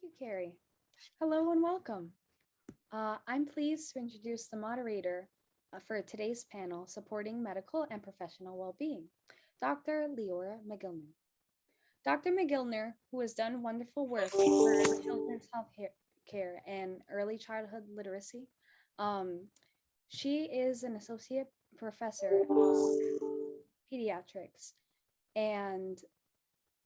Thank you, Carrie. Hello and welcome. I'm pleased to introduce the moderator for today's panel, Supporting Medical and Professional Well-Being, Dr. Leora Mogilner. Dr. Mogilner, who has done wonderful work for children's health care and early childhood literacy, she is an associate professor of pediatrics and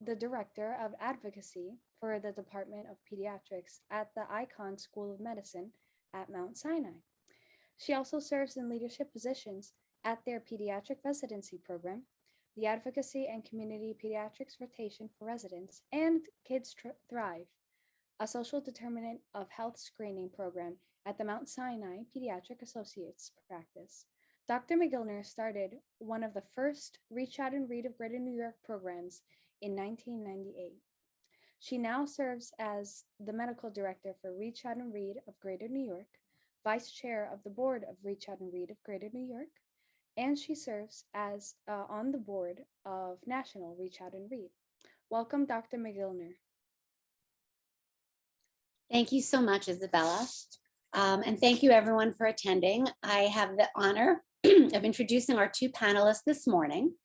the director of advocacy for the Department of Pediatrics at the Icahn School of Medicine at Mount Sinai. She also serves in leadership positions at their pediatric residency program, the Advocacy and Community Pediatrics Rotation for Residents, and Kids Thrive, a social determinant of health screening program at the Mount Sinai Pediatric Associates practice. Dr. Mogilner started one of the first Reach Out and Read of Greater New York programs in 1998. She now serves as the medical director for Reach Out and Read of Greater New York, vice chair of the board of Reach Out and Read of Greater New York, and she serves as on the board of National Reach Out and Read. Welcome, Dr. Mogilner. Thank you so much, Isabella. And thank you everyone for attending. I have the honor of introducing our two panelists this morning,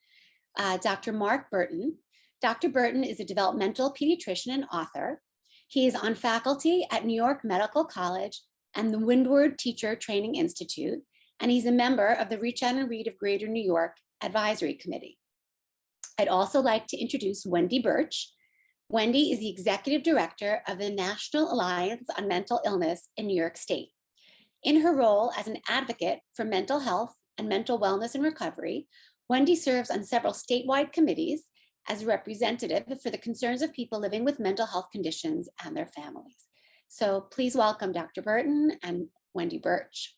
Dr. Mark Bertin. Dr. Bertin is a developmental pediatrician and author. He is on faculty at New York Medical College and the Windward Teacher Training Institute, and he's a member of the Reach Out and Read of Greater New York Advisory Committee. I'd also like to introduce Wendy Burch. Wendy is the executive director of the National Alliance on Mental Illness in New York State. In her role as an advocate for mental health and mental wellness and recovery, Wendy serves on several statewide committees as a representative for the concerns of people living with mental health conditions and their families. So please welcome Dr. Bertin and Wendy Burch.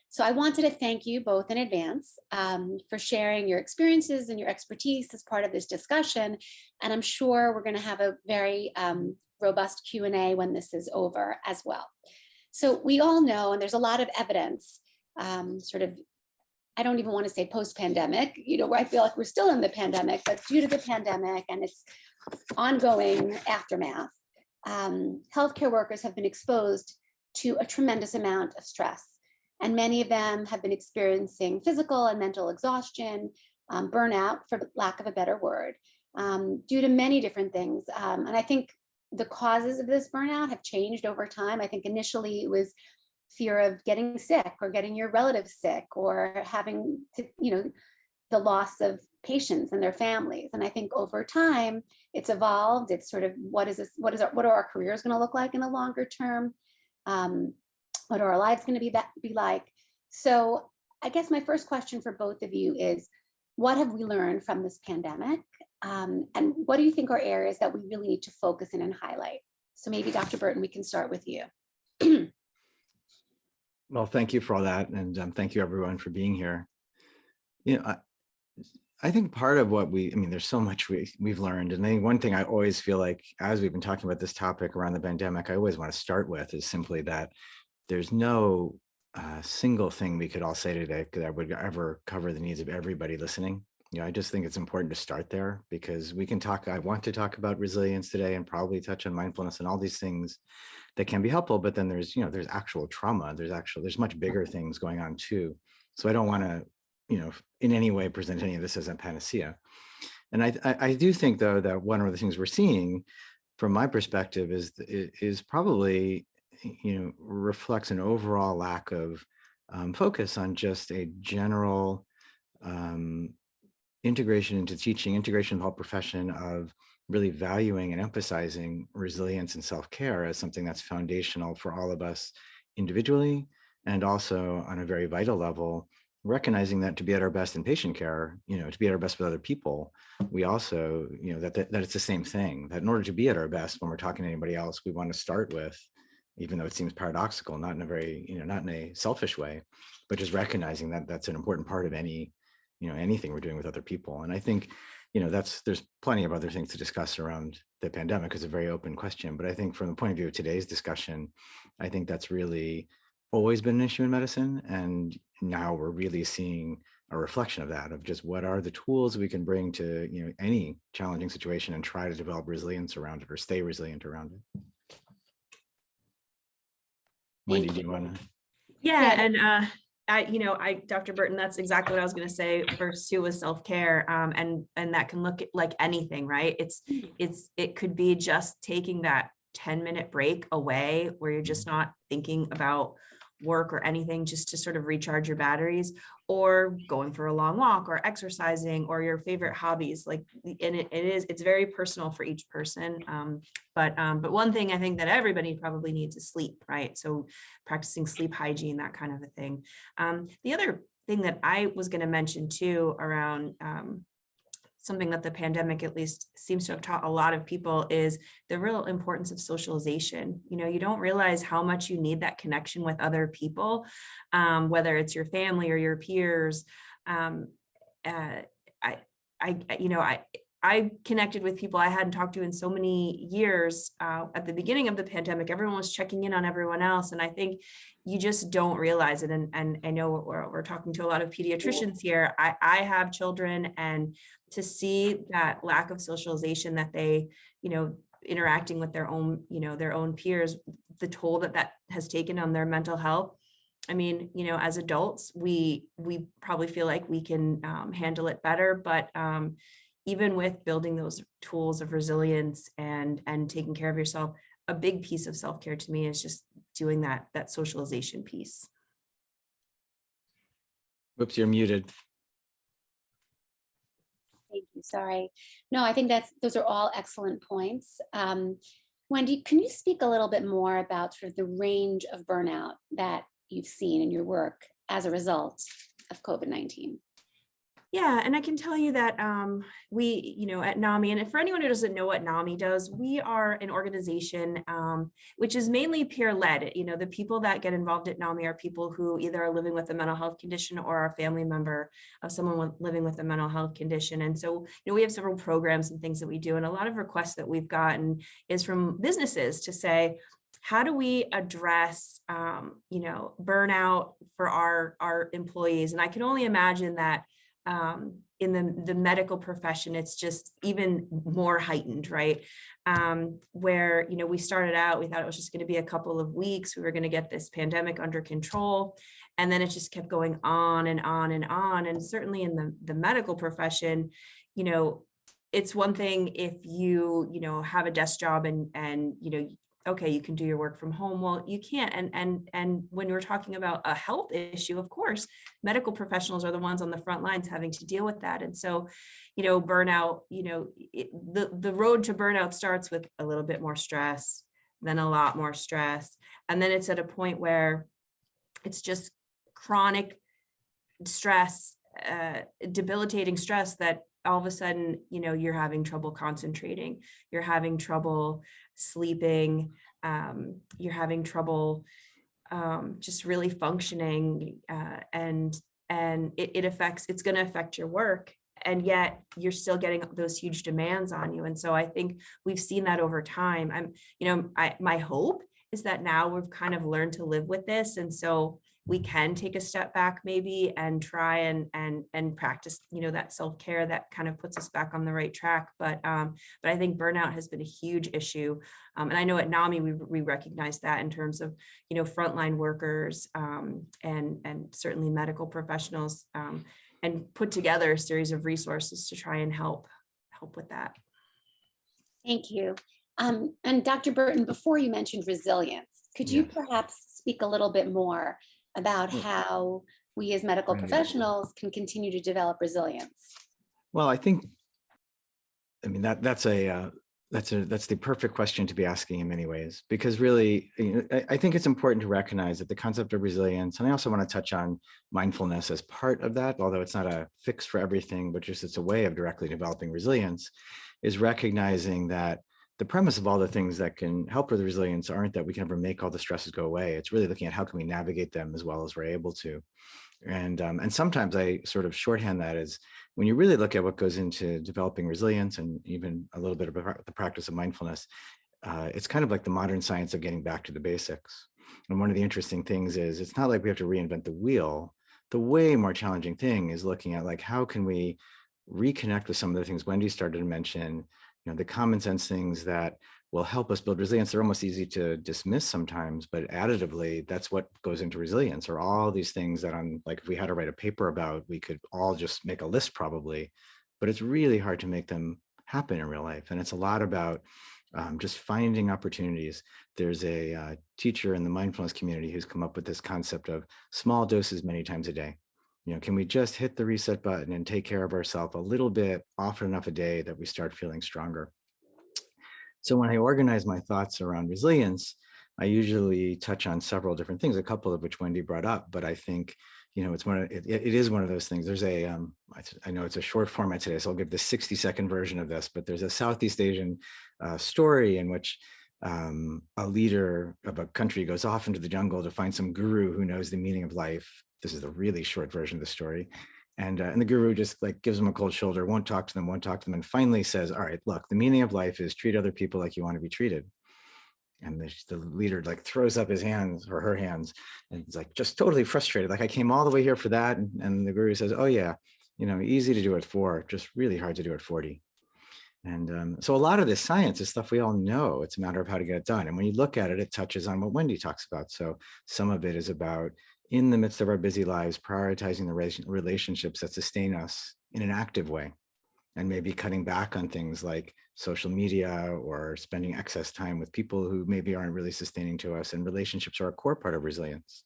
So I wanted to thank you both in advance for sharing your experiences and your expertise as part of this discussion. And I'm sure we're going to have a very robust Q&A when this is over as well. So we all know, and there's a lot of evidence, I don't even want to say post-pandemic, where I feel like we're still in the pandemic, but due to the pandemic and its ongoing aftermath, healthcare workers have been exposed to a tremendous amount of stress. And many of them have been experiencing physical and mental exhaustion, burnout, for lack of a better word, due to many different things. And I think the causes of this burnout have changed over time. I think initially it was fear of getting sick or getting your relatives sick or having to, the loss of patients and their families. And I think over time it's evolved. It's sort of, what are our careers going to look like in the longer term? What are our lives going to be like? So I guess my first question for both of you is, what have we learned from this pandemic? And what do you think are areas that we really need to focus in and highlight? So maybe Dr. Bertin, we can start with you. Well, thank you for all that. And thank you everyone for being here. I think part of what there's so much we've learned. And I think one thing I always feel like, as we've been talking about this topic around the pandemic, I always want to start with is simply that there's no single thing we could all say today that would ever cover the needs of everybody listening. I just think it's important to start there, because we can talk, I want to talk about resilience today and probably touch on mindfulness and all these things that can be helpful, but then there's actual trauma, there's much bigger things going on too. So I don't want to, in any way present any of this as a panacea. And I do think though that one of the things we're seeing from my perspective is probably, reflects an overall lack of focus on just a general integration into teaching, integration of the whole profession of really valuing and emphasizing resilience and self-care as something that's foundational for all of us individually, and also on a very vital level, recognizing that to be at our best in patient care, to be at our best with other people, we also, that it's the same thing, that in order to be at our best when we're talking to anybody else, we want to start with, even though it seems paradoxical, not in a very, not in a selfish way, but just recognizing that that's an important part of any, anything we're doing with other people. And I think, there's plenty of other things to discuss around the pandemic. It's a very open question, but I think from the point of view of today's discussion, I think that's really always been an issue in medicine. And now we're really seeing a reflection of that, of just what are the tools we can bring to, any challenging situation and try to develop resilience around it or stay resilient around it. Wendy, do you want to? Yeah, Yeah. and Dr. Burton, that's exactly what I was going to say first too, was self-care, and that can look like anything, right? It could be just taking that 10-minute break away where you're just not thinking about work or anything, just to sort of recharge your batteries, or going for a long walk, or exercising, or your favorite hobbies. Like, and it's very personal for each person. But one thing I think that everybody probably needs is sleep, right? So practicing sleep hygiene, that kind of a thing. The other thing that I was going to mention too, around something that the pandemic at least seems to have taught a lot of people, is the real importance of socialization. You don't realize how much you need that connection with other people, whether it's your family or your peers. I connected with people I hadn't talked to in so many years. At the beginning of the pandemic, everyone was checking in on everyone else. And I think you just don't realize it. And I know we're talking to a lot of pediatricians here. I have children, and to see that lack of socialization, that they, interacting with their own peers, the toll that has taken on their mental health. I mean, as adults, we probably feel like we can handle it better, but even with building those tools of resilience and taking care of yourself, a big piece of self-care to me is just doing that socialization piece. Whoops, you're muted. Thank you. Sorry. No, I think those are all excellent points. Wendy, can you speak a little bit more about sort of the range of burnout that you've seen in your work as a result of COVID-19? Yeah, and I can tell you that we, at NAMI, and for anyone who doesn't know what NAMI does, we are an organization which is mainly peer-led. The people that get involved at NAMI are people who either are living with a mental health condition or are a family member of someone living with a mental health condition. And so, we have several programs and things that we do, and a lot of requests that we've gotten is from businesses to say, how do we address, burnout for our employees? And I can only imagine that in the medical profession, it's just even more heightened, right? Where, we started out, we thought it was just going to be a couple of weeks. We were going to get this pandemic under control. And then it just kept going on and on and on. And certainly in the medical profession, it's one thing if you, have a desk job and okay, you can do your work from home. Well, you can't. And when we're talking about a health issue, of course, medical professionals are the ones on the front lines having to deal with that. And so, burnout, the road to burnout starts with a little bit more stress, then a lot more stress. And then it's at a point where it's just chronic stress, debilitating stress, that all of a sudden, you're having trouble concentrating, you're having trouble sleeping, you're having trouble just really functioning, and it's going to affect your work, and yet you're still getting those huge demands on you. And so I think we've seen that over time. My hope is that now we've kind of learned to live with this, and so we can take a step back maybe and try and practice, that self-care that kind of puts us back on the right track. But I think burnout has been a huge issue. And I know at NAMI, we recognize that in terms of, frontline workers and certainly medical professionals, and put together a series of resources to try and help with that. Thank you. And Dr. Burton, before you mentioned resilience, could you perhaps speak a little bit more about how we as medical professionals can continue to develop resilience? Well, that's the perfect question to be asking in many ways, because really, I think it's important to recognize that the concept of resilience, and I also want to touch on mindfulness as part of that, although it's not a fix for everything, but just it's a way of directly developing resilience, is recognizing that the premise of all the things that can help with resilience aren't that we can ever make all the stresses go away. It's really looking at how can we navigate them as well as we're able to. And sometimes I sort of shorthand that as when you really look at what goes into developing resilience and even a little bit about the practice of mindfulness, it's kind of like the modern science of getting back to the basics. And one of the interesting things is it's not like we have to reinvent the wheel. The way more challenging thing is looking at like, how can we reconnect with some of the things Wendy started to mention, the common sense things that will help us build resilience. They're almost easy to dismiss sometimes, but additively, that's what goes into resilience, or all these things that like if we had to write a paper about, we could all just make a list probably, but it's really hard to make them happen in real life. And it's a lot about just finding opportunities. There's a teacher in the mindfulness community who's come up with this concept of small doses many times a day. Can we just hit the reset button and take care of ourselves a little bit often enough a day that we start feeling stronger? So when I organize my thoughts around resilience, I usually touch on several different things, a couple of which Wendy brought up, but I think, it's it is one of those things. There's I know it's a short format today, so I'll give the 60-second version of this, but there's a Southeast Asian story in which a leader of a country goes off into the jungle to find some guru who knows the meaning of life. This is the really short version of the story. And the guru just like gives them a cold shoulder, won't talk to them, and finally says, all right, look, the meaning of life is treat other people like you want to be treated. And the leader like throws up his hands or her hands and it's like just totally frustrated. Like, I came all the way here for that. And the guru says, oh yeah, easy to do at 4, just really hard to do at 40. And so a lot of this science is stuff we all know. It's a matter of how to get it done. And when you look at it, it touches on what Wendy talks about. So some of it is about, in the midst of our busy lives, prioritizing the relationships that sustain us in an active way, and maybe cutting back on things like social media or spending excess time with people who maybe aren't really sustaining to us. And relationships are a core part of resilience.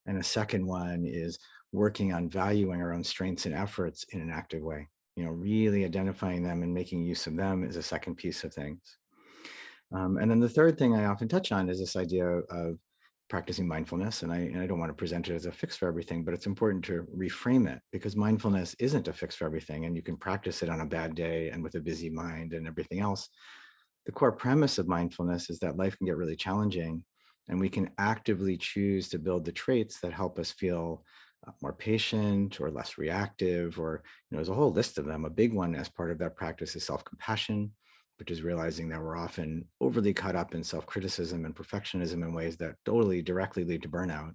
And a second one is working on valuing our own strengths and efforts in an active way. Really identifying them and making use of them is a second piece of things. And then the third thing I often touch on is this idea of practicing mindfulness. And I don't want to present it as a fix for everything, but it's important to reframe it, because mindfulness isn't a fix for everything. And you can practice it on a bad day and with a busy mind and everything else. The core premise of mindfulness is that life can get really challenging, and we can actively choose to build the traits that help us feel more patient or less reactive, or there's a whole list of them. A big one as part of that practice is self-compassion, which is realizing that we're often overly caught up in self-criticism and perfectionism in ways that totally directly lead to burnout.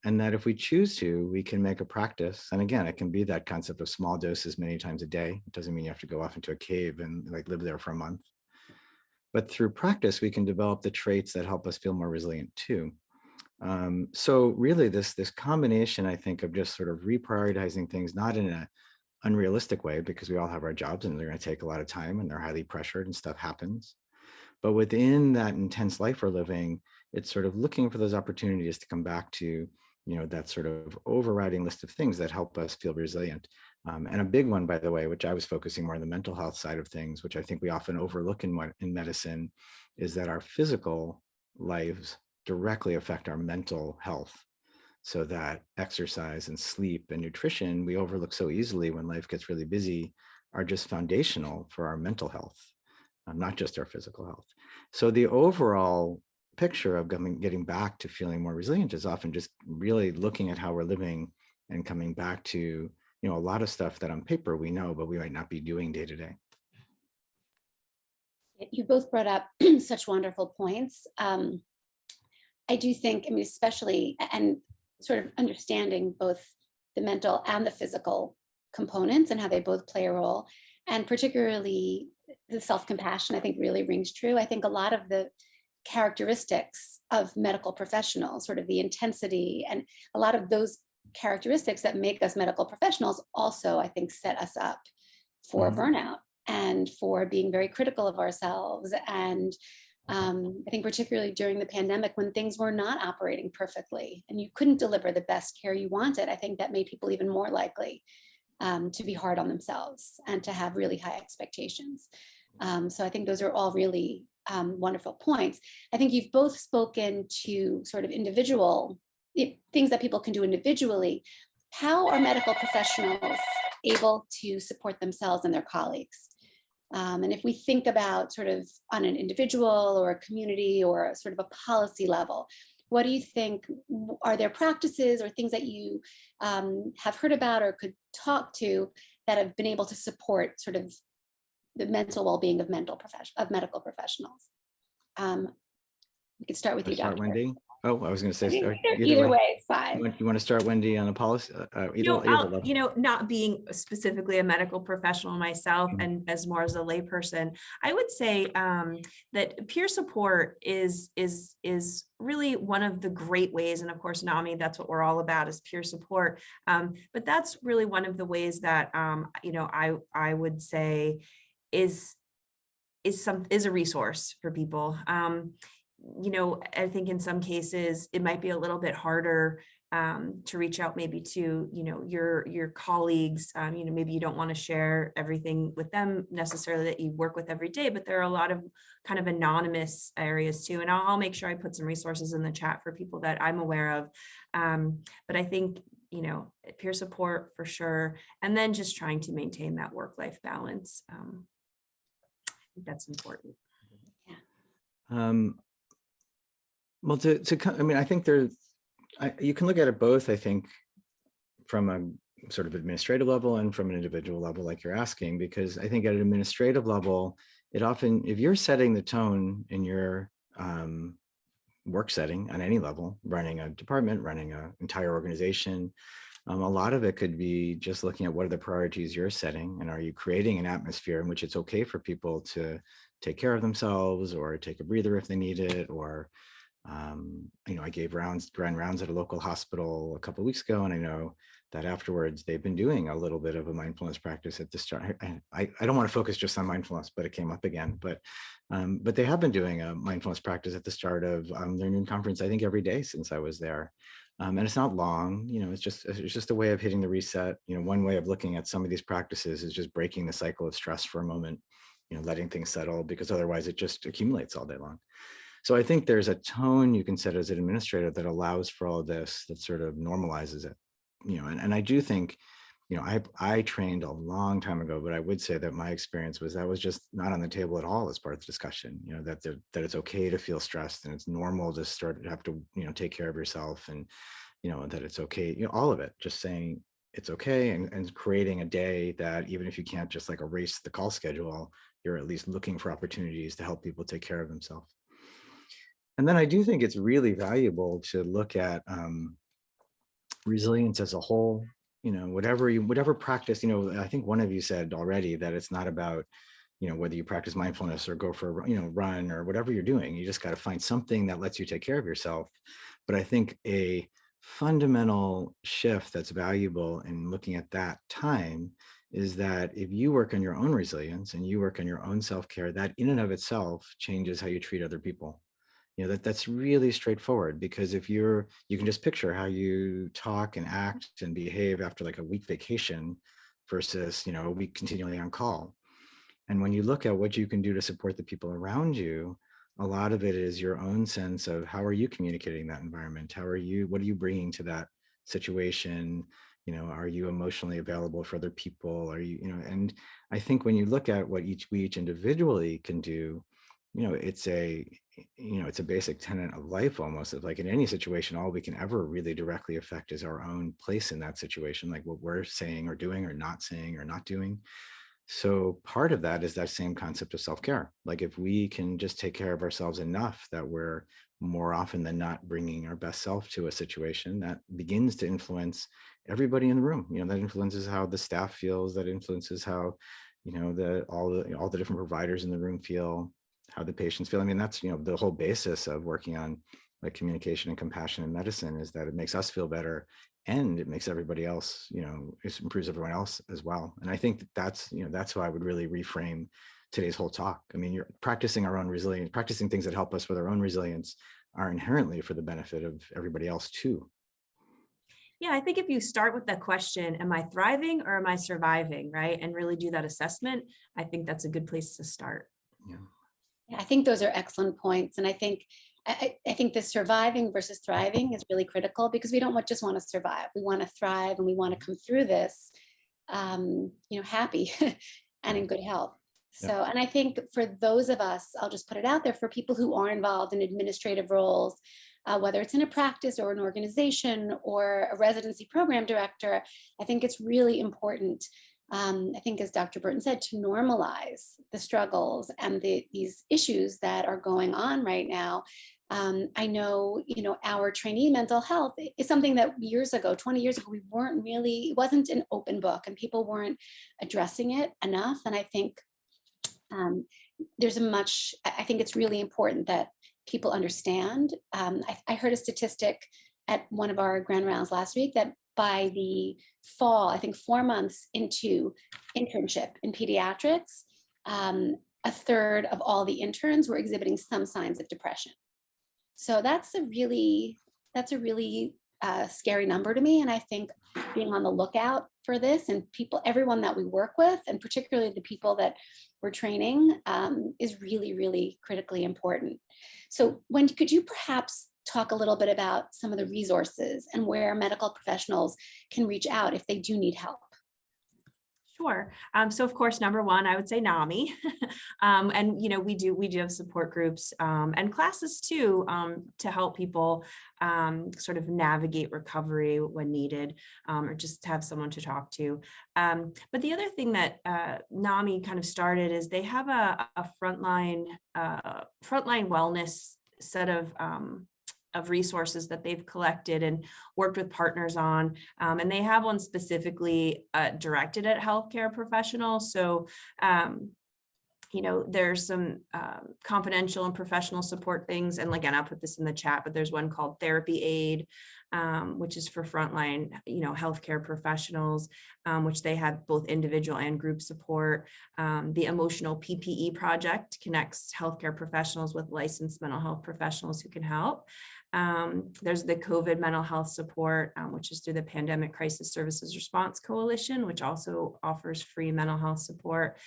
And that if we choose to, we can make a practice. And again, it can be that concept of small doses many times a day. It doesn't mean you have to go off into a cave and like live there for a month. But through practice, we can develop the traits that help us feel more resilient too. So really this combination, I think, of just sort of reprioritizing things, not in an unrealistic way, because we all have our jobs and they're going to take a lot of time and they're highly pressured and stuff happens. But within that intense life we're living, it's sort of looking for those opportunities to come back to, that sort of overriding list of things that help us feel resilient. And a big one, by the way, which I was focusing more on the mental health side of things, which I think we often overlook in medicine, is that our physical lives directly affect our mental health. So that exercise and sleep and nutrition we overlook so easily when life gets really busy are just foundational for our mental health, not just our physical health. So the overall picture of getting back to feeling more resilient is often just really looking at how we're living and coming back to, a lot of stuff that on paper we know, but we might not be doing day to day. You both brought up such wonderful points. I do think, especially, and sort of understanding both the mental and the physical components and how they both play a role, and particularly the self-compassion, I think really rings true. I think a lot of the characteristics of medical professionals, sort of the intensity and a lot of those characteristics that make us medical professionals also, I think, set us up for burnout and for being very critical of ourselves. And I think particularly during the pandemic, when things were not operating perfectly and you couldn't deliver the best care you wanted, I think that made people even more likely to be hard on themselves and to have really high expectations. So I think those are all really wonderful points. I think you've both spoken to sort of individual things that people can do individually. How are medical professionals able to support themselves and their colleagues? And if we think about sort of on an individual or a community or sort of a policy level, what do you think are there practices or things that you have heard about or could talk to that have been able to support sort of the mental well-being of medical professionals? We could start with you, Dr. Wendy. Oh, I was going to say, Either way, it's fine. You want to start, Wendy, on the policy? Not being specifically a medical professional myself and as more as a layperson, I would say that peer support is really one of the great ways. And of course, NAMI, that's what we're all about, is peer support. But that's really one of the ways that I would say is a resource for people. I think in some cases it might be a little bit harder to reach out maybe to, your colleagues. Maybe you don't want to share everything with them necessarily that you work with every day, but there are a lot of kind of anonymous areas too. And I'll make sure I put some resources in the chat for people that I'm aware of. But I think, peer support for sure. And then just trying to maintain that work-life balance. I think that's important. Yeah. Well, I think you can look at it both, I think, from a sort of administrative level and from an individual level, like you're asking, because I think at an administrative level, if you're setting the tone in your work setting on any level, running a department, running an entire organization, a lot of it could be just looking at what are the priorities you're setting, and are you creating an atmosphere in which it's okay for people to take care of themselves or take a breather if they need it, or I ran rounds at a local hospital a couple of weeks ago, and I know that afterwards they've been doing a little bit of a mindfulness practice at the start. I don't want to focus just on mindfulness, but it came up again. But they have been doing a mindfulness practice at the start of their noon conference, I think every day since I was there. And it's not long, it's just a way of hitting the reset. One way of looking at some of these practices is just breaking the cycle of stress for a moment, letting things settle, because otherwise it just accumulates all day long. So I think there's a tone you can set as an administrator that allows for all this, that sort of normalizes it, and I do think, I trained a long time ago, but I would say that my experience was that was just not on the table at all as part of the discussion, that it's okay to feel stressed, and it's normal to start to have to, take care of yourself, and, that it's okay, all of it, just saying it's okay, and creating a day that even if you can't just like erase the call schedule, you're at least looking for opportunities to help people take care of themselves. And then I do think it's really valuable to look at resilience as a whole, whatever practice, I think one of you said already that it's not about, whether you practice mindfulness or go for a, run or whatever you're doing, you just got to find something that lets you take care of yourself. But I think a fundamental shift that's valuable in looking at that time is that if you work on your own resilience and you work on your own self-care, that in and of itself changes how you treat other people. That's really straightforward, because if you can just picture how you talk and act and behave after like a week vacation versus, a week continually on call. And when you look at what you can do to support the people around you, a lot of it is your own sense of how are you communicating that environment? What are you bringing to that situation? Are you emotionally available for other people? Are you, and I think when you look at what we each individually can do, it's a basic tenet of life almost, of like in any situation, all we can ever really directly affect is our own place in that situation, like what we're saying or doing or not saying or not doing. So part of that is that same concept of self-care. Like if we can just take care of ourselves enough that we're more often than not bringing our best self to a situation, that begins to influence everybody in the room. That influences how the staff feels, that influences how, all the different providers in the room feel, how the patients feel. I mean, that's, the whole basis of working on like communication and compassion in medicine, is that it makes us feel better and it makes everybody else, it improves everyone else as well. And I think that's why I would really reframe today's whole talk. I mean, you're practicing our own resilience, practicing things that help us with our own resilience are inherently for the benefit of everybody else too. Yeah, I think if you start with the question, am I thriving or am I surviving, right? And really do that assessment, I think that's a good place to start. Yeah. Yeah, I think those are excellent points. And I think the surviving versus thriving is really critical, because we don't just want to survive. We want to thrive, and we want to come through this, happy and in good health. So, and I think for those of us, I'll just put it out there, for people who are involved in administrative roles, whether it's in a practice or an organization or a residency program director, I think it's really important I think, as Dr. Bertin said, to normalize the struggles and these issues that are going on right now. I know, our trainee mental health is something that years ago, 20 years ago, it wasn't an open book and people weren't addressing it enough. And I think I think it's really important that people understand. I heard a statistic at one of our grand rounds last week that by the fall, I think 4 months into internship in pediatrics, a third of all the interns were exhibiting some signs of depression. So that's a really scary number to me. And I think being on the lookout for this, and everyone that we work with, and particularly the people that we're training, is really, really critically important. So Wendy, could you perhaps talk a little bit about some of the resources and where medical professionals can reach out if they do need help? Sure. So of course, number one, I would say NAMI. And we do have support groups and classes too, to help people sort of navigate recovery when needed, or just have someone to talk to. But the other thing that NAMI kind of started is they have a frontline wellness set of resources that they've collected and worked with partners on. And they have one specifically directed at healthcare professionals. So, there's some confidential and professional support things. And again, I'll put this in the chat, but there's one called Therapy Aid, which is for frontline, healthcare professionals, which they have both individual and group support. The Emotional PPE Project connects healthcare professionals with licensed mental health professionals who can help. There's the COVID mental health support, which is through the Pandemic Crisis Services Response Coalition, which also offers free mental health support.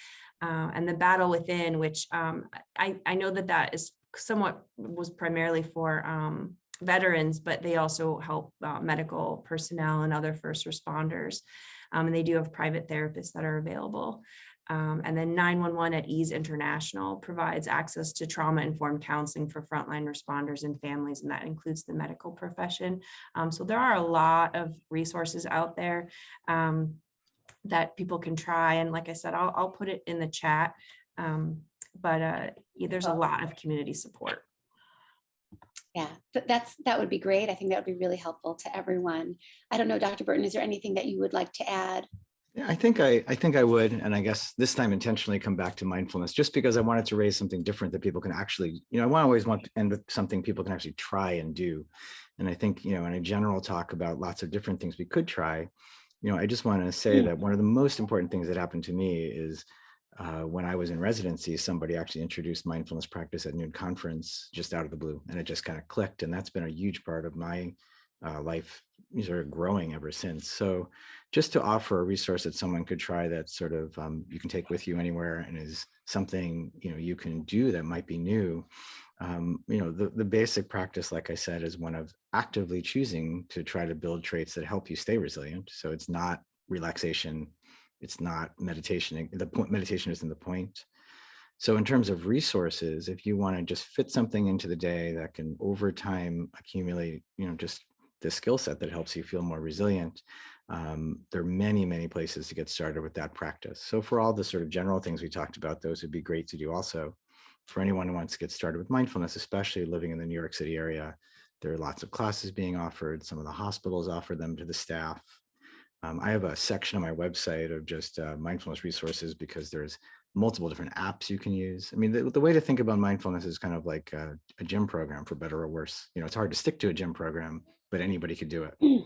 And the Battle Within, which I know that is was primarily for veterans, but they also help medical personnel and other first responders. And they do have private therapists that are available. And then 911 at Ease International provides access to trauma-informed counseling for frontline responders and families, and that includes the medical profession. So there are a lot of resources out there that people can try. And like I said, I'll put it in the chat, but there's a lot of community support. Yeah, that would be great. I think that would be really helpful to everyone. I don't know, Dr. Bertin, is there anything that you would like to add? Yeah, I think I would, and I guess this time intentionally come back to mindfulness, just because I wanted to raise something different that people can actually, I always want to end with something people can actually try and do. And I think, in a general talk about lots of different things we could try, I just want to say that one of the most important things that happened to me is when I was in residency, somebody actually introduced mindfulness practice at noon conference just out of the blue, and it just kind of clicked. And that's been a huge part of my life, sort of growing ever since. So just to offer a resource that someone could try that sort of you can take with you anywhere and is something you can do that might be new. The basic practice, like I said, is one of actively choosing to try to build traits that help you stay resilient. So it's not relaxation, it's not meditation. Meditation isn't the point. So in terms of resources, if you want to just fit something into the day that can over time accumulate, just the skill set that helps you feel more resilient, there are many, many places to get started with that practice. So for all the sort of general things we talked about, those would be great to do also. For anyone who wants to get started with mindfulness, especially living in the New York City area, there are lots of classes being offered. Some of the hospitals offer them to the staff. I have a section on my website of just mindfulness resources because there's multiple different apps you can use. I mean, the way to think about mindfulness is kind of like a gym program, for better or worse. It's hard to stick to a gym program, but anybody could do it.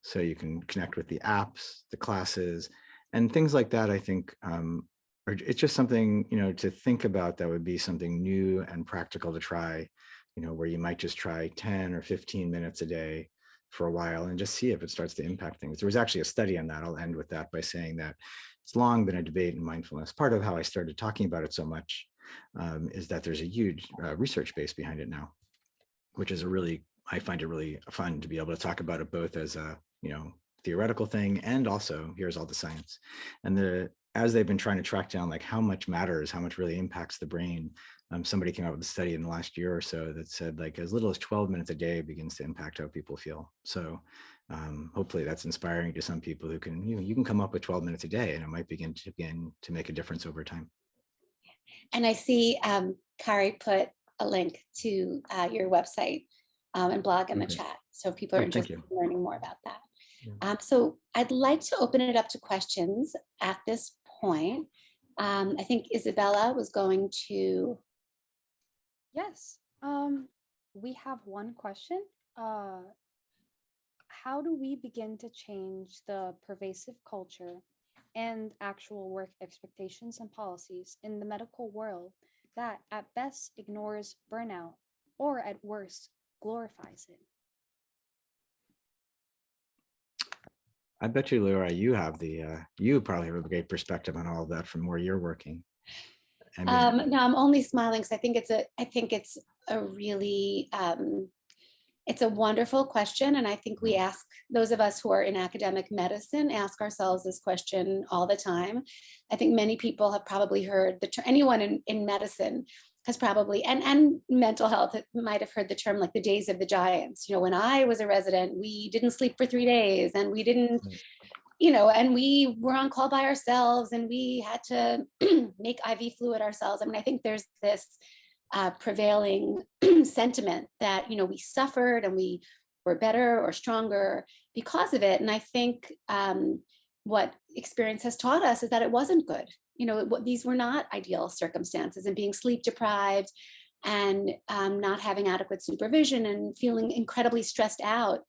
So you can connect with the apps, the classes, and things like that. I think it's just something, to think about that would be something new and practical to try, where you might just try 10 or 15 minutes a day for a while and just see if it starts to impact things. There was actually a study on that. I'll end with that by saying that it's long been a debate in mindfulness. Part of how I started talking about it so much is that there's a huge research base behind it now, which is I find it really fun to be able to talk about it both as a, theoretical thing and also here's all the science. And as they've been trying to track down like how much matters, how much really impacts the brain, somebody came out with a study in the last year or so that said like as little as 12 minutes a day begins to impact how people feel. So hopefully that's inspiring to some people who can, you can come up with 12 minutes a day and it might begin to make a difference over time. And I see Kari put a link to your website and blog in the chat. So if people are interested in learning more about that. Yeah. So I'd like to open it up to questions at this point. I think Isabella was going to. Yes, we have one question. How do we begin to change the pervasive culture and actual work expectations and policies in the medical world that at best ignores burnout or at worst glorifies it? I bet you, Leora, you probably have a great perspective on all of that from where you're working. I mean, no, I'm only smiling because I think it's a really, it's a wonderful question. And I think we ask, those of us who are in academic medicine, ask ourselves this question all the time. I think many people have probably heard anyone in medicine has probably, and mental health might have heard the term like the days of the giants. When I was a resident, we didn't sleep for 3 days and we didn't, and we were on call by ourselves and we had to make IV fluid ourselves. I mean, I think there's this prevailing sentiment that, we suffered and we were better or stronger because of it. And I think what experience has taught us is that it wasn't good. These were not ideal circumstances, and being sleep deprived and not having adequate supervision and feeling incredibly stressed out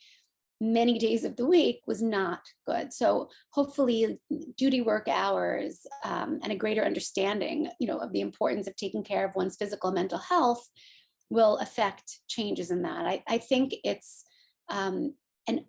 many days of the week was not good. So hopefully duty work hours and a greater understanding, of the importance of taking care of one's physical and mental health will affect changes in that. I think it's an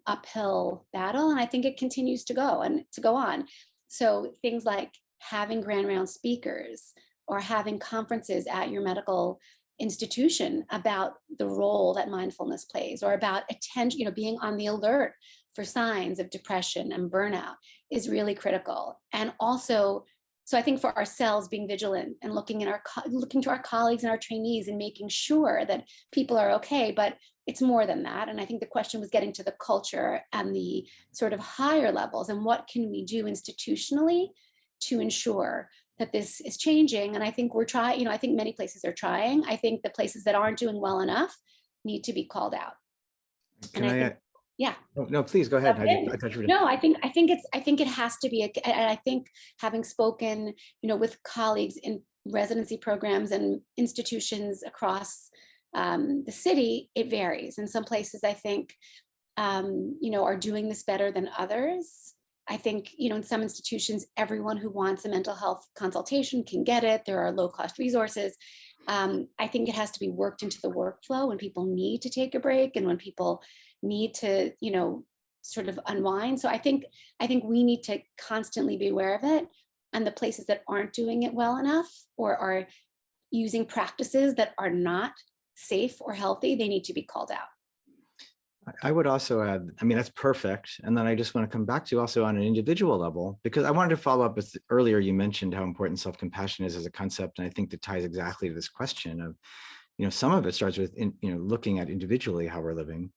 uphill battle, and I think it continues to go on. So things like having grand round speakers or having conferences at your medical institution about the role that mindfulness plays, or about attention, being on the alert for signs of depression and burnout is really critical. And also, so I think for ourselves, being vigilant and looking to our colleagues and our trainees and making sure that people are okay, but it's more than that. And I think the question was getting to the culture and the sort of higher levels, and what can we do institutionally to ensure that this is changing. And I think we're trying, I think many places are trying. I think the places that aren't doing well enough need to be called out. Yeah. Oh, no, please go ahead. No, I think it has to be, and I think having spoken, with colleagues in residency programs and institutions across the city, it varies. In some places, I think, are doing this better than others. I think, in some institutions, everyone who wants a mental health consultation can get it. There are low-cost resources. I think it has to be worked into the workflow when people need to take a break and when people need to, sort of unwind. So I think we need to constantly be aware of it. And the places that aren't doing it well enough or are using practices that are not safe or healthy, they need to be called out. I would also add, that's perfect. And then I just want to come back to also on an individual level, because I wanted to follow up with earlier, you mentioned how important self-compassion is as a concept. And I think that ties exactly to this question of, some of it starts with, looking at individually how we're living.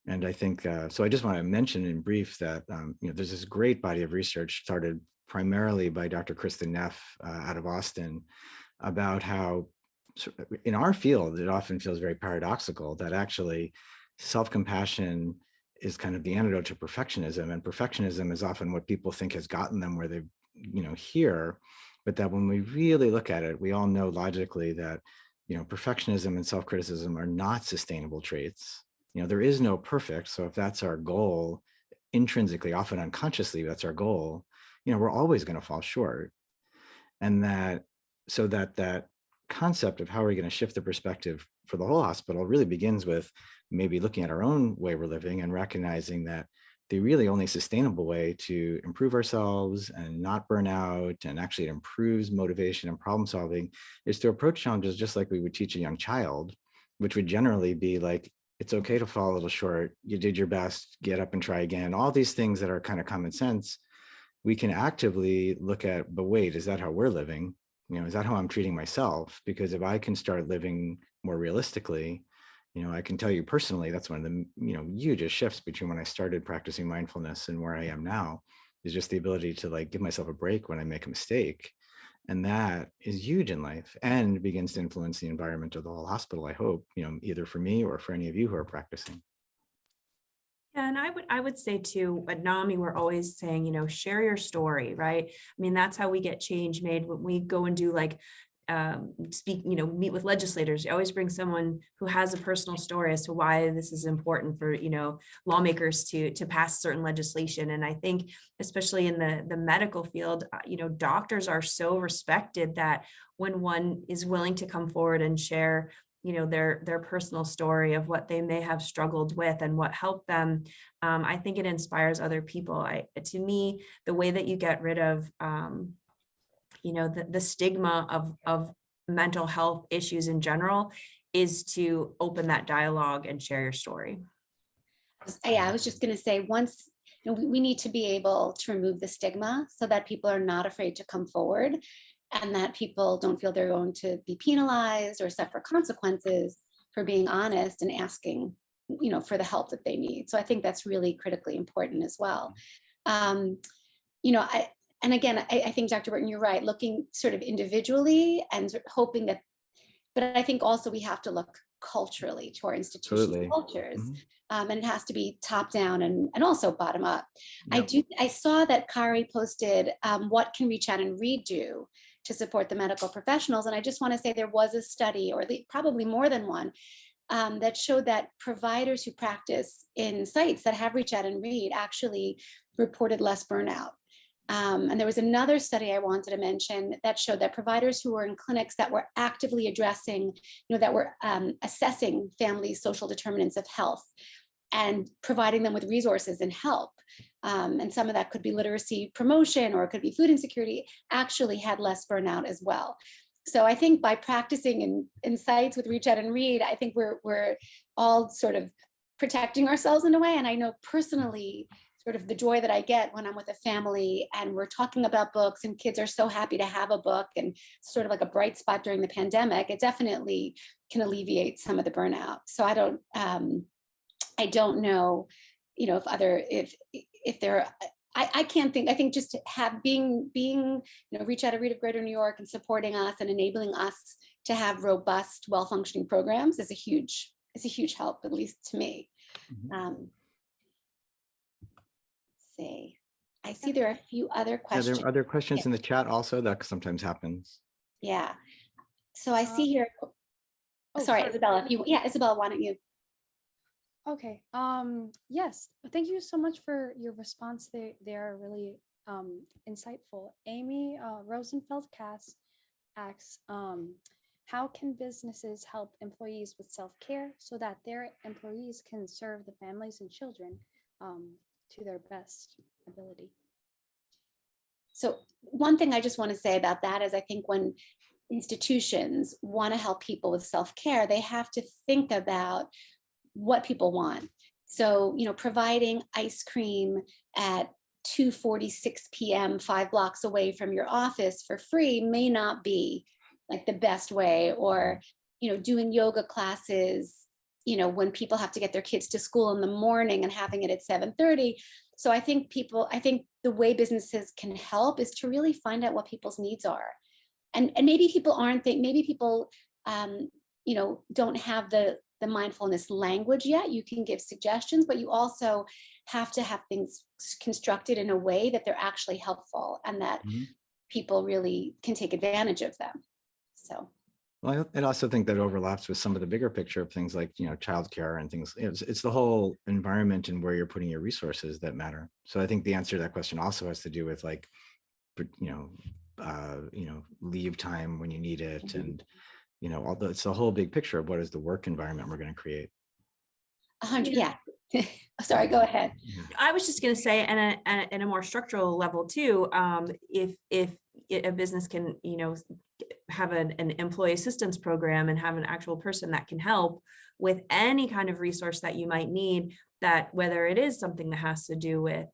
And I think, so I just want to mention in brief that, there's this great body of research started primarily by Dr. Kristen Neff out of Austin about how in our field, it often feels very paradoxical that actually self-compassion is kind of the antidote to perfectionism, and perfectionism is often what people think has gotten them where they, here, but that when we really look at it, we all know logically that, perfectionism and self-criticism are not sustainable traits. There is no perfect. So if that's our goal, intrinsically, often unconsciously, that's our goal, we're always going to fall short. And that concept of how are we going to shift the perspective for the whole hospital really begins with maybe looking at our own way we're living and recognizing that the really only sustainable way to improve ourselves and not burn out, and actually it improves motivation and problem solving, is to approach challenges just like we would teach a young child, which would generally be like, it's okay to fall a little short, you did your best, get up and try again. All these things that are kind of common sense, we can actively look at, but wait, is that how we're living? Is that how I'm treating myself? Because if I can start living more realistically, I can tell you personally, that's one of the, hugest shifts between when I started practicing mindfulness and where I am now, is just the ability to like give myself a break when I make a mistake. And that is huge in life and begins to influence the environment of the whole hospital, I hope, either for me or for any of you who are practicing. Yeah, and I would say too, at NAMI, we're always saying, share your story, right? I mean, that's how we get change made. When we go and do like meet with legislators, you always bring someone who has a personal story as to why this is important for, lawmakers to pass certain legislation. And I think, especially in the medical field, doctors are so respected that when one is willing to come forward and share their personal story of what they may have struggled with and what helped them, I think it inspires other people. To me, the way that you get rid of the stigma of mental health issues in general is to open that dialogue and share your story. Yeah, I was just going to say, once we need to be able to remove the stigma so that people are not afraid to come forward, and that people don't feel they're going to be penalized or suffer consequences for being honest and asking, for the help that they need. So I think that's really critically important as well. And again, I think, Dr. Bertin, you're right, looking sort of individually and hoping that, but I think also we have to look culturally to our institutions' cultures. And it has to be top down and also bottom up. Yep. I saw that Kari posted what can Reach Out and Read do to support the medical professionals. And I just want to say there was a study, or probably more than one, that showed that providers who practice in sites that have Reach Out and Read actually reported less burnout. And there was another study I wanted to mention that showed that providers who were in clinics that were actively addressing, that were assessing families' social determinants of health and providing them with resources and help, and some of that could be literacy promotion or it could be food insecurity, actually had less burnout as well. So I think by practicing in sites with Reach Out and Read, I think we're all sort of protecting ourselves in a way. And I know personally, sort of the joy that I get when I'm with a family and we're talking about books and kids are so happy to have a book, and sort of like a bright spot during the pandemic, it definitely can alleviate some of the burnout. So I don't know, if there are, I can't think, I think just to have being, Reach Out and Read of Greater New York and supporting us and enabling us to have robust, well-functioning programs is a huge help, at least to me. Mm-hmm. I see there are a few other questions. Yeah, there are other questions in the chat also. That sometimes happens. Yeah. So I see here. Sorry, Isabella. Isabella, why don't you? Okay. Yes. Thank you so much for your response. They are really insightful. Amy Rosenfeld-Cass asks, how can businesses help employees with self-care so that their employees can serve the families and children to their best ability? So one thing I just want to say about that is I think when institutions want to help people with self-care, they have to think about what people want. So, providing ice cream at 2:46 p.m., 5 blocks away from your office for free may not be like the best way, or, doing yoga classes when people have to get their kids to school in the morning and having it at 7:30. So I think the way businesses can help is to really find out what people's needs are. And maybe people maybe people, don't have the mindfulness language yet. You can give suggestions, but you also have to have things constructed in a way that they're actually helpful and that people really can take advantage of them. So. Well, I also think that overlaps with some of the bigger picture of things like, childcare and things. It's the whole environment and where you're putting your resources that matter. So I think the answer to that question also has to do with like, leave time when you need it, and although it's the whole big picture of what is the work environment we're going to create. 100, yeah. Sorry, go ahead. I was just going to say, and at a more structural level too, if a business can, have an employee assistance program and have an actual person that can help with any kind of resource that you might need, that whether it is something that has to do with,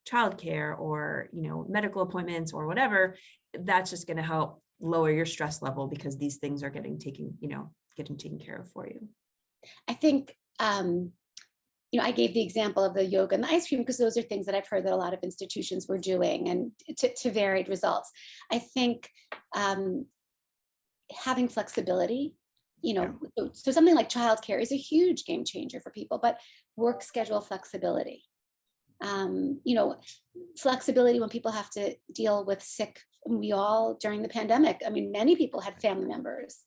childcare or, medical appointments or whatever, that's just going to help lower your stress level because these things are getting taken care of for you. I think, I gave the example of the yoga and the ice cream because those are things that I've heard that a lot of institutions were doing, and to varied results. I think having flexibility, so something like childcare is a huge game changer for people, but work schedule flexibility. Flexibility when people have to deal with sick. We all, during the pandemic, I mean, many people had family members,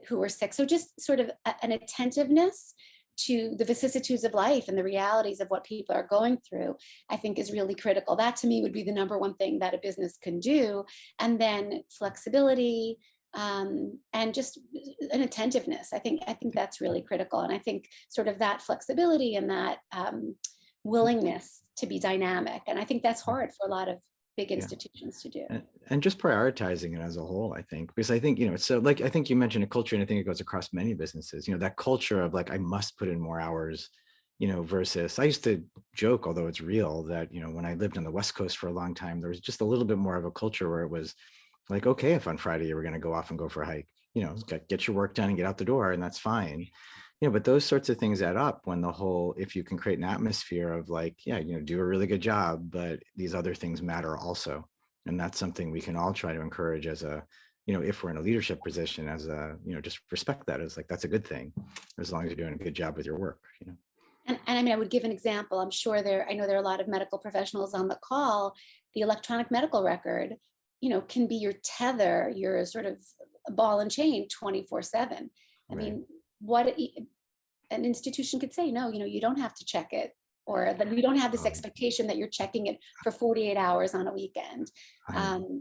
who were sick. So just sort of an attentiveness to the vicissitudes of life and the realities of what people are going through, I think is really critical. That to me would be the number one thing that a business can do. And then flexibility, and just an attentiveness. I think that's really critical. And I think sort of that flexibility and that willingness to be dynamic. And I think that's hard for a lot of big institutions to do. And just prioritizing it as a whole, I think, because I think, it's so like, I think you mentioned a culture, and I think it goes across many businesses, that culture of like, I must put in more hours, versus I used to joke, although it's real, that, when I lived on the West Coast for a long time, there was just a little bit more of a culture where it was like, okay, if on Friday you were going to go off and go for a hike, get your work done and get out the door, and that's fine. But those sorts of things add up when if you can create an atmosphere of like, do a really good job, but these other things matter also. And that's something we can all try to encourage as a, if we're in a leadership position, as a, just respect that as like, that's a good thing, as long as you're doing a good job with your work, And I mean, I would give an example. I'm sure I know there are a lot of medical professionals on the call. The electronic medical record, can be your tether, your sort of ball and chain 24/7. I mean, what an institution could say, no, you don't have to check it, or that you don't have this expectation that you're checking it for 48 hours on a weekend.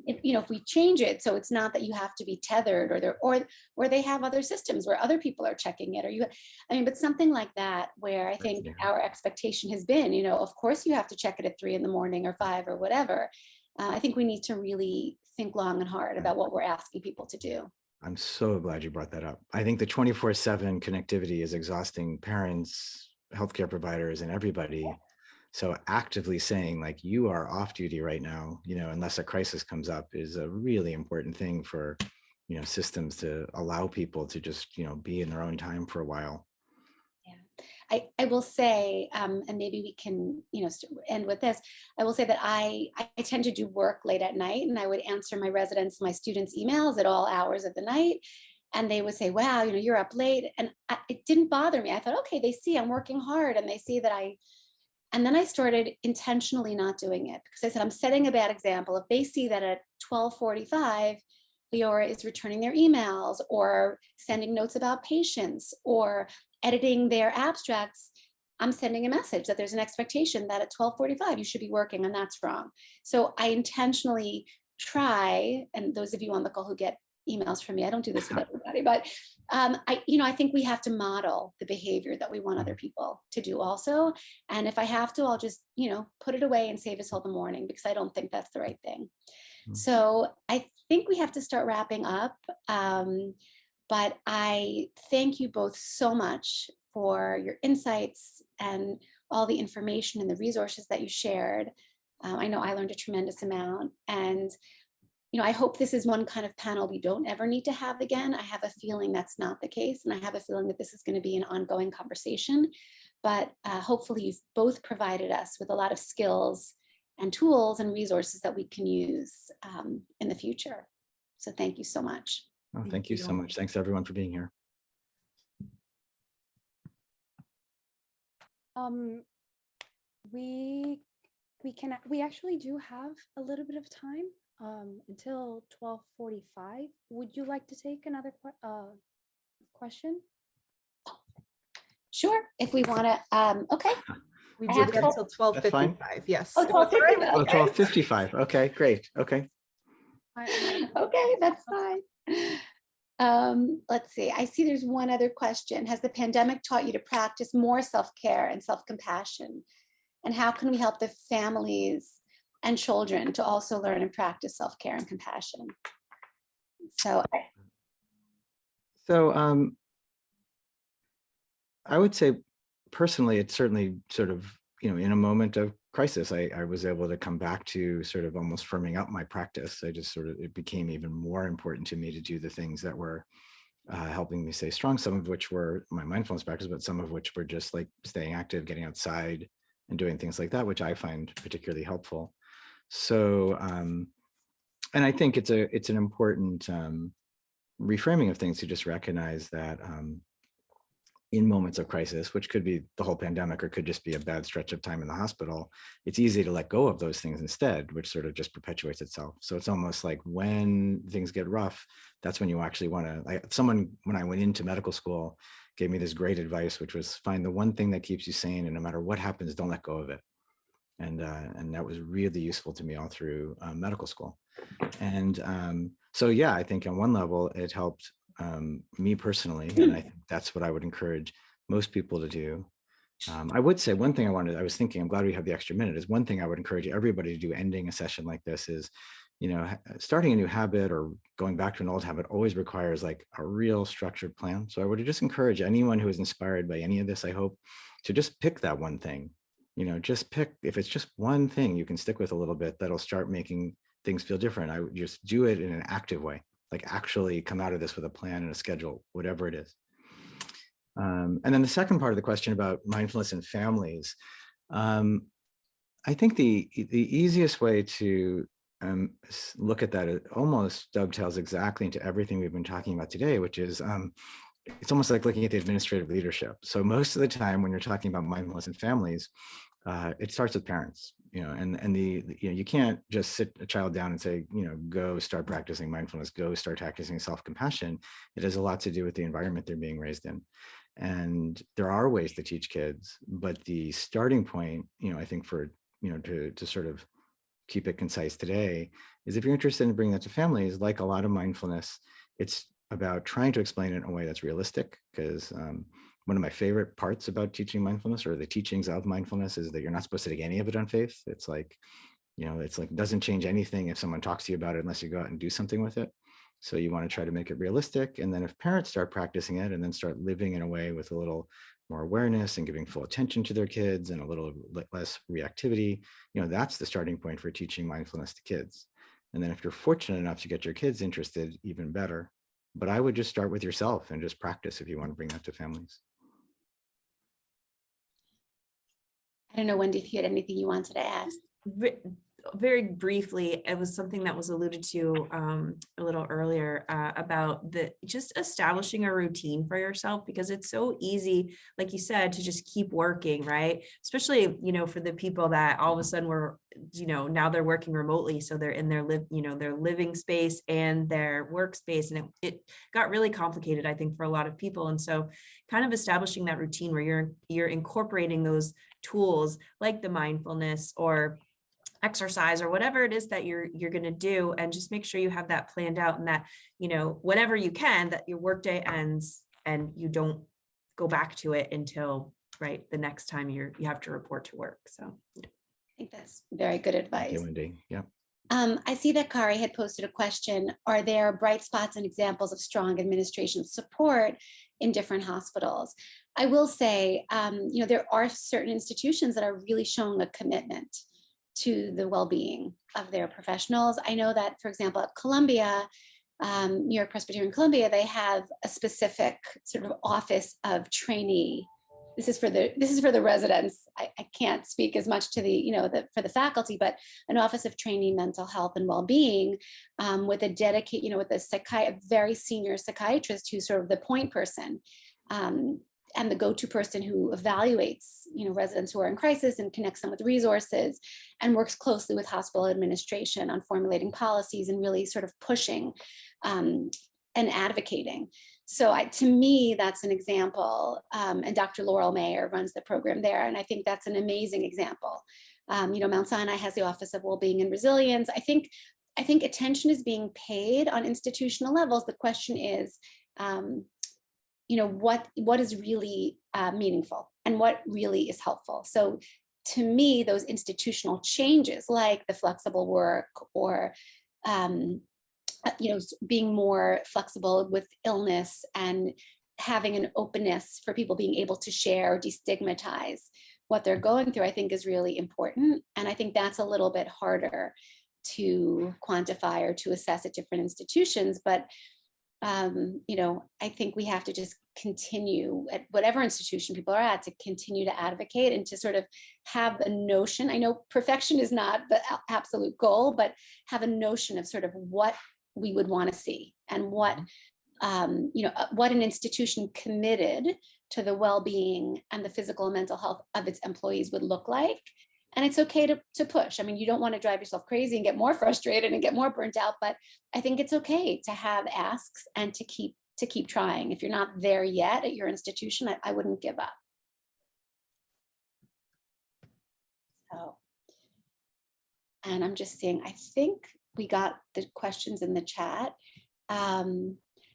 If we change it, so it's not that you have to be tethered, or they have other systems where other people are checking it, but something like that, where I think our expectation has been, of course you have to check it at 3 in the morning or 5 or whatever. I think we need to really think long and hard about what we're asking people to do. I'm so glad you brought that up. I think the 24/7 connectivity is exhausting parents, healthcare providers, and everybody. So actively saying like, you are off duty right now, unless a crisis comes up, is a really important thing for, systems to allow people to just, be in their own time for a while. I will say, and maybe we can, end with this. I will say that I tend to do work late at night, and I would answer my residents, my students' emails at all hours of the night. And they would say, wow, you're up late. And it didn't bother me. I thought, okay, they see I'm working hard, and they see that and then I started intentionally not doing it, because I said, I'm setting a bad example. If they see that at 12:45, Leora is returning their emails or sending notes about patients or editing their abstracts, I'm sending a message that there's an expectation that at 12:45 you should be working, and that's wrong. So I intentionally try, and those of you on the call who get emails from me, I don't do this with everybody, but I think we have to model the behavior that we want other people to do also. And if I have to, I'll just, put it away and save it till the morning, because I don't think that's the right thing. So I think we have to start wrapping up. But I thank you both so much for your insights and all the information and the resources that you shared. I know I learned a tremendous amount, and I hope this is one kind of panel we don't ever need to have again. I have a feeling that's not the case, and I have a feeling that this is going to be an ongoing conversation. But hopefully you've both provided us with a lot of skills and tools and resources that we can use in the future. So thank you so much. Oh, thank you so much. Thanks everyone for being here. We actually do have a little bit of time until 12:45. Would you like to take another question? Sure, if we want to. Okay. We did that until 12:55. Yes. Oh, 12:55. Oh, 12:55. Okay, great. Okay. Okay, that's fine. Let's see. I see there's one other question. Has the pandemic taught you to practice more self-care and self-compassion? And how can we help the families and children to also learn and practice self-care and compassion? So I would say personally, it's certainly sort of, in a moment of crisis, I was able to come back to sort of almost firming up my practice. It became even more important to me to do the things that were, helping me stay strong, some of which were my mindfulness practice, but some of which were just like staying active, getting outside and doing things like that, which I find particularly helpful. So, and I think it's an important reframing of things to just recognize that in moments of crisis, which could be the whole pandemic or could just be a bad stretch of time in the hospital, it's easy to let go of those things instead, which sort of just perpetuates itself. So it's almost like when things get rough, that's when you actually want to, someone, when I went into medical school, gave me this great advice, which was find the one thing that keeps you sane, and no matter what happens, don't let go of it. And that was really useful to me all through medical school. And so, yeah, I think on one level, it helped me personally, and I think that's what I would encourage most people to do. I would say one thing I was thinking, I'm glad we have the extra minute, is one thing I would encourage everybody to do ending a session like this is, starting a new habit or going back to an old habit always requires like a real structured plan. So I would just encourage anyone who is inspired by any of this, I hope, to just pick that one thing. Just pick, if it's just one thing you can stick with a little bit, that'll start making things feel different. I would just do it in an active way, like actually come out of this with a plan and a schedule, whatever it is. And then the second part of the question about mindfulness in families, I think the easiest way to look at that, it almost dovetails exactly into everything we've been talking about today, which is it's almost like looking at the administrative leadership. So most of the time when you're talking about mindfulness in families, it starts with parents, and you can't just sit a child down and say, go start practicing mindfulness, go start practicing self-compassion. It has a lot to do with the environment they're being raised in. And there are ways to teach kids, but the starting point, I think for, to sort of keep it concise today, is if you're interested in bringing that to families, like a lot of mindfulness, it's about trying to explain it in a way that's realistic, because one of my favorite parts about teaching mindfulness, or the teachings of mindfulness, is that you're not supposed to take any of it on faith. It's like, it doesn't change anything if someone talks to you about it unless you go out and do something with it. So you want to try to make it realistic. And then if parents start practicing it and then start living in a way with a little more awareness and giving full attention to their kids and a little less reactivity, that's the starting point for teaching mindfulness to kids. And then if you're fortunate enough to get your kids interested, even better. But I would just start with yourself and just practice if you want to bring that to families. I don't know, Wendy, if you had anything you wanted to add. Very briefly, it was something that was alluded to a little earlier about just establishing a routine for yourself, because it's so easy, like you said, to just keep working, right? Especially, for the people that all of a sudden were, now they're working remotely. So they're in their their living space and their workspace. And it got really complicated, I think, for a lot of people. And so kind of establishing that routine where you're incorporating those tools like the mindfulness or exercise or whatever it is that you're going to do, and just make sure you have that planned out, and that, whenever you can, that your workday ends and you don't go back to it until the next time you have to report to work. So I think that's very good advice. Thank you, Wendy. Yeah. I see that Kari had posted a question. Are there bright spots and examples of strong administration support in different hospitals? I will say, there are certain institutions that are really showing a commitment to the well-being of their professionals. I know that, for example, at Columbia, New York Presbyterian Columbia, they have a specific sort of office of trainee. This is for the residents. I can't speak as much to for the faculty, but an office of trainee mental health and well-being with a dedicated, with a very senior psychiatrist who's sort of the point person. And the go-to person who evaluates, residents who are in crisis and connects them with resources, and works closely with hospital administration on formulating policies and really sort of pushing and advocating. So to me, that's an example. And Dr. Laurel Mayer runs the program there, and I think that's an amazing example. Mount Sinai has the Office of Wellbeing and Resilience. I think attention is being paid on institutional levels. The question is, what is really meaningful and what really is helpful. So to me, those institutional changes like the flexible work or, being more flexible with illness and having an openness for people being able to share, destigmatize what they're going through, I think is really important. And I think that's a little bit harder to quantify or to assess at different institutions. But I think we have to just continue at whatever institution people are at to continue to advocate and to sort of have a notion. I know perfection is not the absolute goal, but have a notion of sort of what we would want to see and what an institution committed to the well-being and the physical and mental health of its employees would look like. And it's okay to push. I mean, you don't want to drive yourself crazy and get more frustrated and get more burnt out, but I think it's okay to have asks and to keep trying. If you're not there yet at your institution, I wouldn't give up. So, and I'm just seeing, I think we got the questions in the chat.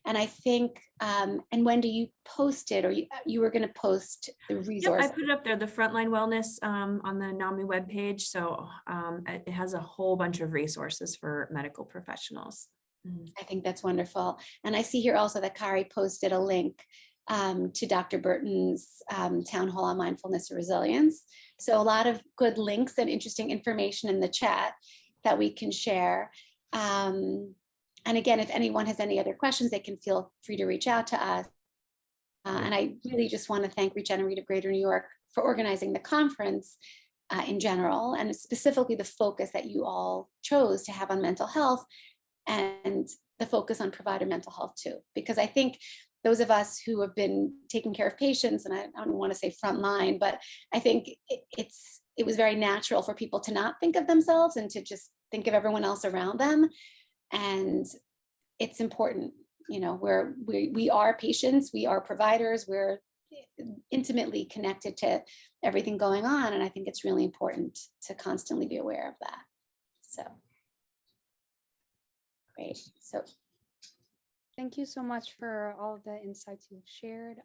And I think, and Wendy, you posted, or you were going to post the resource. Yep, I put it up there, the Frontline Wellness on the NAMI webpage. So it has a whole bunch of resources for medical professionals. I think that's wonderful. And I see here also that Kari posted a link to Dr. Bertin's town hall on mindfulness and resilience. So a lot of good links and interesting information in the chat that we can share. And again, if anyone has any other questions, they can feel free to reach out to us. And I really just want to thank Regenerate of Greater New York for organizing the conference in general, and specifically the focus that you all chose to have on mental health and the focus on provider mental health too. Because I think those of us who have been taking care of patients, and I don't want to say frontline, but I think it was very natural for people to not think of themselves and to just think of everyone else around them. And it's important, we are patients, we are providers, we're intimately connected to everything going on. And I think it's really important to constantly be aware of that. So, great. So, thank you so much for all of the insights you've shared.